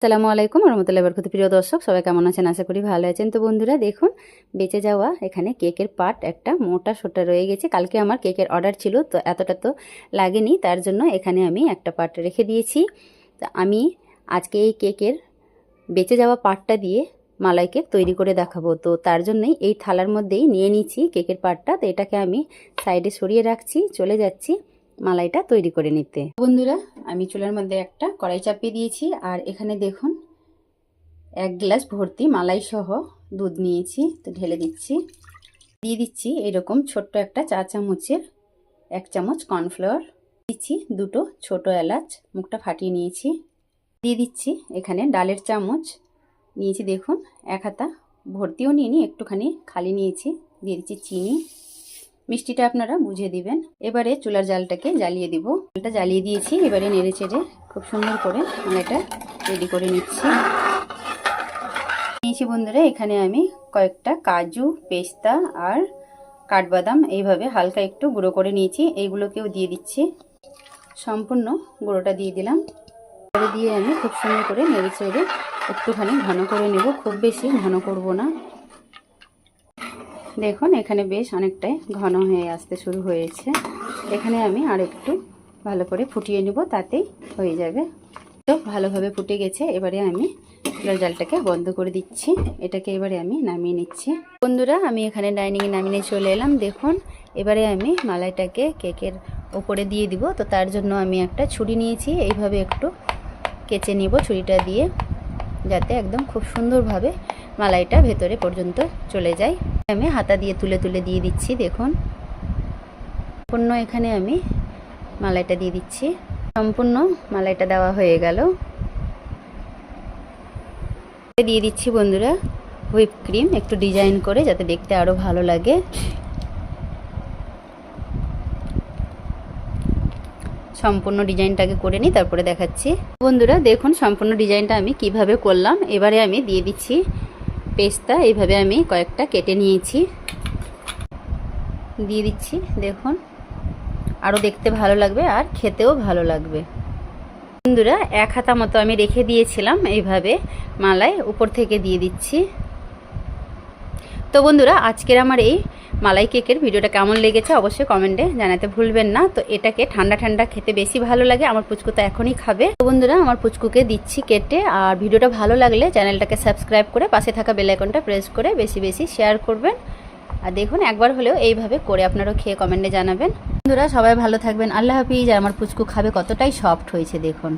আসসালামু আলাইকুম রহমতুল্লাহি বরকাতুহু। প্রিয় দর্শক, সবাই কেমন আছেন? আশা করি ভালো আছেন। তো বন্ধুরা দেখুন, বেঁচে যাওয়া এখানে কেকের পার্ট একটা মোটা সোটা রয়ে গেছে। কালকে আমার কেকের অর্ডার ছিল, তো এতটা তো লাগেনি, তার জন্য এখানে আমি একটা পার্ট রেখে দিয়েছি। তো আমি আজকে এই কেকের বেঁচে যাওয়া পার্টটা দিয়ে মালাই কেক তৈরি করে দেখাবো। তো তার জন্যই এই থালার মধ্যেই নিয়ে নিচ্ছি কেকের পার্টটা। তো এটাকে আমি সাইডে সরিয়ে রাখছি, চলে যাচ্ছি মালাইটা তৈরি করে নিতে। বন্ধুরা, আমি চুলার মধ্যে একটা কড়াই চাপিয়ে দিয়েছি, আর এখানে দেখুন 1 গ্লাস ভর্তি মালাই সহ দুধ নিয়েছি। তো ঢেলে দিচ্ছি, দিয়ে দিচ্ছি এরকম ছোট্ট একটা 4 চামচের 1 চামচ কর্নফ্লাওয়ার দিচ্ছি, 2টো ছোট এলাচ মুখটা ফাটিয়ে নিয়েছি, দিয়ে দিচ্ছি এখানে ডালের চামচ নিয়েছি, দেখুন 1 হাতা ভর্তিও নিয়ে একটুখানি খালি নিয়েছি, দিয়ে দিচ্ছি চিনি। মিষ্টিটা আপনারা বুঝে দিবেন। এবারে চুলার জালটাকে জ্বালিয়ে দিব। জালটা জ্বালিয়ে দিয়েছি, এবারে নেড়ে চেড়ে খুব সুন্দর করে এটা রেডি করে নিচ্ছি। নিয়েছি বন্ধুরা, এখানে আমি কয়েকটা কাজু, পেস্তা আর কাঠবাদাম এইভাবে হালকা একটু গুঁড়ো করে নিয়েছি, এইগুলোকেও দিয়ে দিচ্ছি। সম্পূর্ণ গুঁড়োটা দিয়ে দিলাম, দিয়ে আমি খুব সুন্দর করে নেড়ে চেড়ে একটুখানি ঘন করে নেব, খুব বেশি ঘন করব না। দেখুন এখানে বেশ অনেকটাই ঘন হয়ে আসতে শুরু হয়েছে। এখানে আমি আর একটু ভালো করে ফুটিয়ে নেব, তাতেই হয়ে যাবে। তো ভালোভাবে ফুটে গেছে, এবারে আমি চুলার জালটাকে বন্ধ করে দিচ্ছি। এটাকে এবারে আমি নামিয়ে নিচ্ছি। বন্ধুরা, আমি এখানে ডাইনিংয়ে নামিয়ে চলে এলাম। দেখুন এবারে আমি মালাইটাকে কেকের ওপরে দিয়ে দিব। তো তার জন্য আমি একটা ছুরি নিয়েছি, এইভাবে একটু কেচে নিব ছুরিটা দিয়ে, যাতে একদম খুব সুন্দরভাবে মালাইটা ভেতরে পর্যন্ত চলে যায়। আমি হাতা দিয়ে তুলে তুলে দিয়ে দিচ্ছি। দেখুন সম্পূর্ণ এখানে আমি মালাইটা দিয়ে দিচ্ছি। সম্পূর্ণ মালাইটা দেওয়া হয়ে গেল। দিয়ে দিচ্ছি বন্ধুরা হুইপ ক্রিম, একটু ডিজাইন করে যাতে দেখতে আরো ভালো লাগে। সম্পূর্ণ ডিজাইনটাকে করে নিই, তারপরে দেখাচ্ছি। বন্ধুরা দেখুন সম্পূর্ণ ডিজাইনটা আমি কিভাবে করলাম। এবারে আমি দিয়ে দিচ্ছি পেস্তা, এইভাবে আমি কয়েকটা কেটে নিয়েছি, দিয়ে দিচ্ছি। দেখুন আরও দেখতে ভালো লাগবে আর খেতেও ভালো লাগবে। বন্ধুরা 1 হাতা মতো আমি রেখে দিয়েছিলাম, এইভাবে মালাই উপর থেকে দিয়ে দিচ্ছি। তো বন্ধুরা, আজকের আমার এই মালাই কেকের ভিডিওটা কেমন লেগেছে অবশ্যই কমেন্টে জানাতে ভুলবেন না। তো এটাকে ঠান্ডা ঠান্ডা খেতে বেশি ভালো লাগে, আমার পুচকু তো এখনই খাবে। তো বন্ধুরা, আমার পুচকুকে দিচ্ছি কেটে। আর ভিডিওটা ভালো লাগলে চ্যানেলটাকে সাবস্ক্রাইব করে পাশে থাকা বেল আইকনটা প্রেস করে বেশি বেশি শেয়ার করবেন। আর দেখুন একবার হলেও এইভাবে করে আপনারাও খেয়ে কমেন্টে জানাবেন। বন্ধুরা সবাই ভালো থাকবেন, আল্লাহ হাফিজ। আর আমার পুচকু খাবে, কতটাই সফট হয়েছে দেখুন।